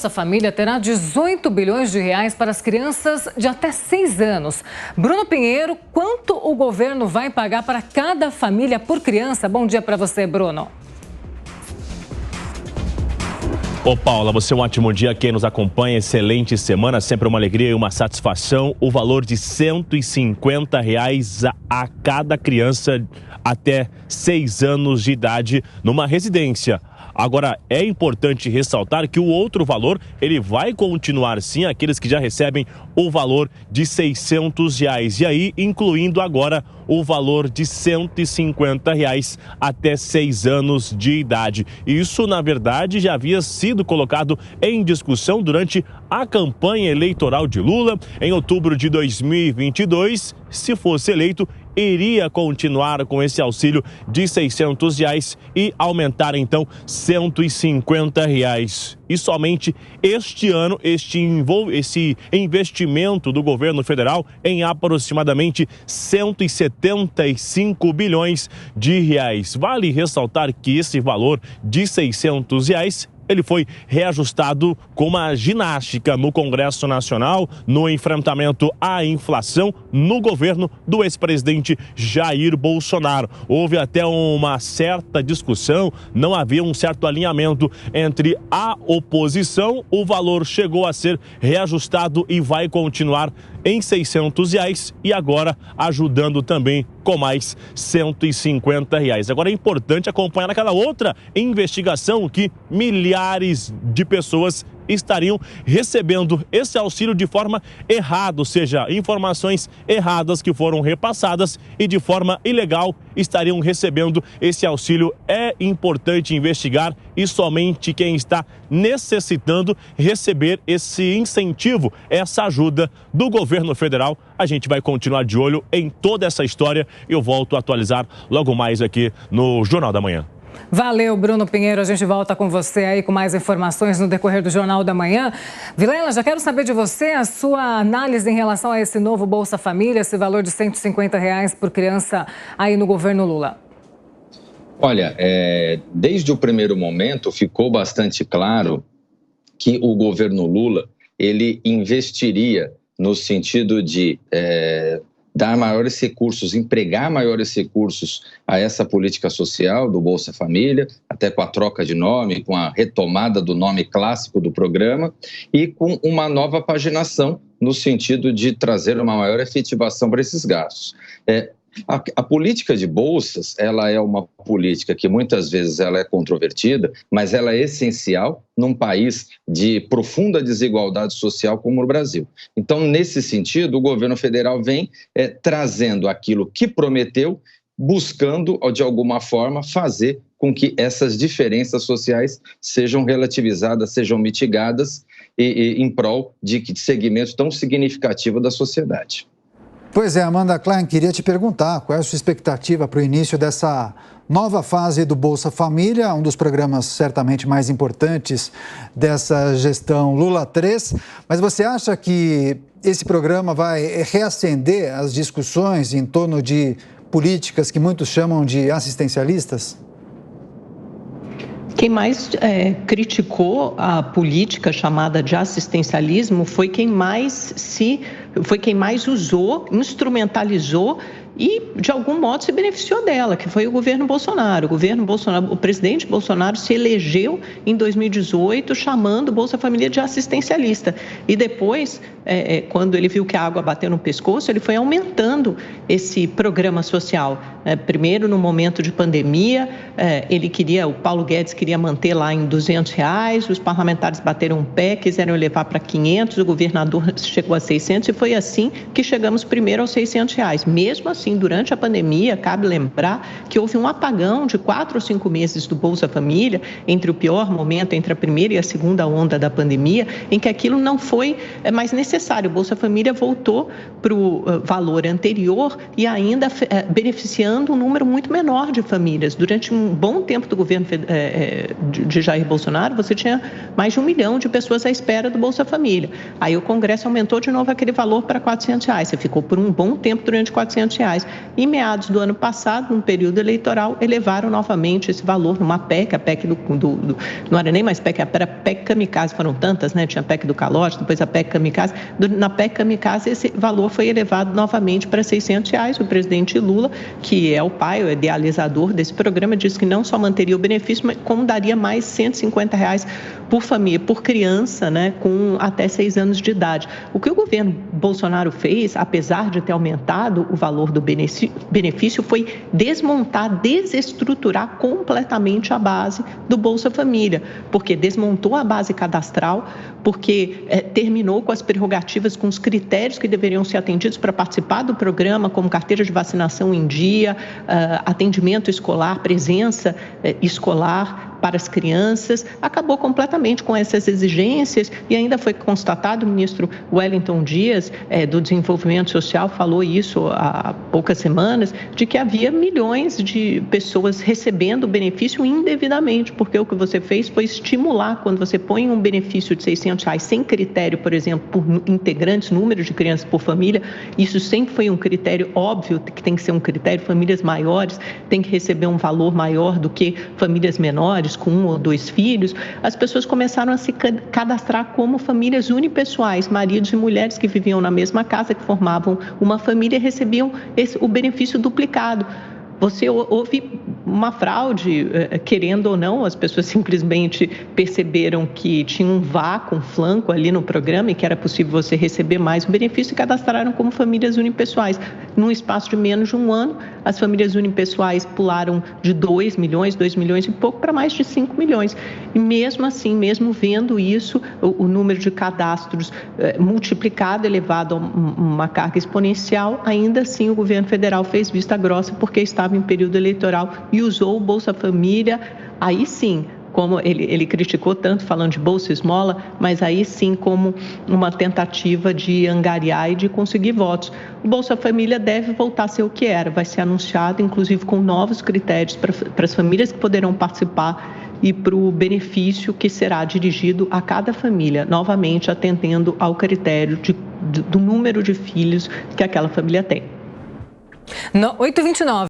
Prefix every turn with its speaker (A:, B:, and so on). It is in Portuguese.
A: Bolsa Família terá 18 bilhões de reais para as crianças de até 6 anos. Bruno Pinheiro, quanto o governo vai pagar para cada família por criança? Bom dia para você, Bruno.
B: Ô Paula, você um ótimo dia, quem nos acompanha, excelente semana, sempre uma alegria e uma satisfação. O valor de R$ 150 a cada criança até 6 anos de idade numa residência. Agora, é importante ressaltar que o outro valor, ele vai continuar sim, aqueles que já recebem o valor de R$ 600. E aí, incluindo agora o valor de R$ 150 até 6 anos de idade. Isso, na verdade, já havia sido colocado em discussão durante a campanha eleitoral de Lula. Em outubro de 2022, se fosse eleito, iria continuar com esse auxílio de R$ 600 e aumentar então R$ 150. E somente este ano, esse investimento do governo federal em aproximadamente 175 bilhões de reais. Vale ressaltar que esse valor de R$ 600 ele foi reajustado com uma ginástica no Congresso Nacional, no enfrentamento à inflação, no governo do ex-presidente Jair Bolsonaro. Houve até uma certa discussão, não havia um certo alinhamento entre a oposição. O valor chegou a ser reajustado e vai continuar em R$ 600 e agora ajudando também com mais R$ 150. Agora é importante acompanhar aquela outra investigação que milhares de pessoas estariam recebendo esse auxílio de forma errada, ou seja, informações erradas que foram repassadas e de forma ilegal estariam recebendo esse auxílio. É importante investigar e somente quem está necessitando receber esse incentivo, essa ajuda do governo federal. A gente vai continuar de olho em toda essa história e eu volto a atualizar logo mais aqui no Jornal da Manhã.
A: Valeu, Bruno Pinheiro. A gente volta com você aí com mais informações no decorrer do Jornal da Manhã. Vilela, já quero saber de você a sua análise em relação a esse novo Bolsa Família, esse valor de R$ 150 por criança aí no governo Lula.
C: Olha, desde o primeiro momento ficou bastante claro que o governo Lula, ele investiria no sentido de dar maiores recursos, empregar maiores recursos a essa política social do Bolsa Família, até com a troca de nome, com a retomada do nome clássico do programa e com uma nova paginação no sentido de trazer uma maior efetivação para esses gastos. A política de bolsas, ela é uma política que muitas vezes ela é controvertida, mas ela é essencial num país de profunda desigualdade social como o Brasil. Então, nesse sentido, o governo federal vem trazendo aquilo que prometeu, buscando, de alguma forma, fazer com que essas diferenças sociais sejam relativizadas, sejam mitigadas em prol de segmentos tão significativos da sociedade.
D: Pois é, Amanda Klein, queria te perguntar qual é a sua expectativa para o início dessa nova fase do Bolsa Família, um dos programas certamente mais importantes dessa gestão Lula 3, mas você acha que esse programa vai reacender as discussões em torno de políticas que muitos chamam de assistencialistas?
E: Quem mais criticou a política chamada de assistencialismo foi quem mais usou, instrumentalizou e, de algum modo, se beneficiou dela, que foi o governo Bolsonaro. O presidente Bolsonaro se elegeu em 2018 chamando o Bolsa Família de assistencialista. E depois, quando ele viu que a água bateu no pescoço, ele foi aumentando esse programa social. Primeiro, no momento de pandemia, o Paulo Guedes queria manter lá em R$ 200, os parlamentares bateram um pé, quiseram levar para 500, o governador chegou a 600 e foi assim que chegamos primeiro aos R$ 600. Mesmo assim, durante a pandemia, cabe lembrar que houve um apagão de 4 ou 5 meses do Bolsa Família, entre o pior momento, entre a primeira e a segunda onda da pandemia, em que aquilo não foi mais necessário. O Bolsa Família voltou para o valor anterior e ainda beneficiando um número muito menor de famílias. Durante um bom tempo do governo de Jair Bolsonaro, você tinha mais de 1 milhão de pessoas à espera do Bolsa Família. Aí o Congresso aumentou de novo aquele valor para R$ 400. Você ficou por um bom tempo durante R$ 400. reais. Em meados do ano passado, no período eleitoral, elevaram novamente esse valor numa PEC, a PEC não era nem mais PEC, era PEC Kamikaze, foram tantas, né? Tinha a PEC do calote, depois a PEC Kamikaze. Na PEC Kamikaze, esse valor foi elevado novamente para R$600. O presidente Lula, que é o pai, o idealizador desse programa, disse que não só manteria o benefício, mas como daria mais R$150 por família, por criança, né, com até 6 anos de idade. O que o governo Bolsonaro fez, apesar de ter aumentado o valor do benefício, foi desmontar, desestruturar completamente a base do Bolsa Família, porque desmontou a base cadastral, porque terminou com as prerrogativas, com os critérios que deveriam ser atendidos para participar do programa, como carteira de vacinação em dia, atendimento escolar, presença escolar para as crianças, acabou completamente com essas exigências e ainda foi constatado, o ministro Wellington Dias, do Desenvolvimento Social, falou isso há poucas semanas, de que havia milhões de pessoas recebendo o benefício indevidamente, porque o que você fez foi estimular, quando você põe um benefício de R$600 sem critério, por exemplo, por integrantes, número de crianças por família, isso sempre foi um critério óbvio, que tem que ser um critério, famílias maiores têm que receber um valor maior do que famílias menores, com 1 ou 2 filhos, as pessoas começaram a se cadastrar como famílias unipessoais, maridos e mulheres que viviam na mesma casa, que formavam uma família e recebiam o benefício duplicado. Houve uma fraude, querendo ou não, as pessoas simplesmente perceberam que tinha um vácuo, um flanco ali no programa e que era possível você receber mais o benefício e cadastraram como famílias unipessoais. Num espaço de menos de um ano, as famílias unipessoais pularam de 2 milhões e pouco para mais de 5 milhões. E mesmo assim, mesmo vendo isso, o número de cadastros multiplicado, elevado a uma carga exponencial, ainda assim o governo federal fez vista grossa porque estava em período eleitoral e usou o Bolsa Família, aí sim, como ele criticou tanto falando de Bolsa Esmola, mas aí sim como uma tentativa de angariar e de conseguir votos. O Bolsa Família deve voltar a ser o que era, vai ser anunciado inclusive com novos critérios para as famílias que poderão participar e para o benefício que será dirigido a cada família, novamente atendendo ao critério do número de filhos que aquela família tem.
A: 8h29.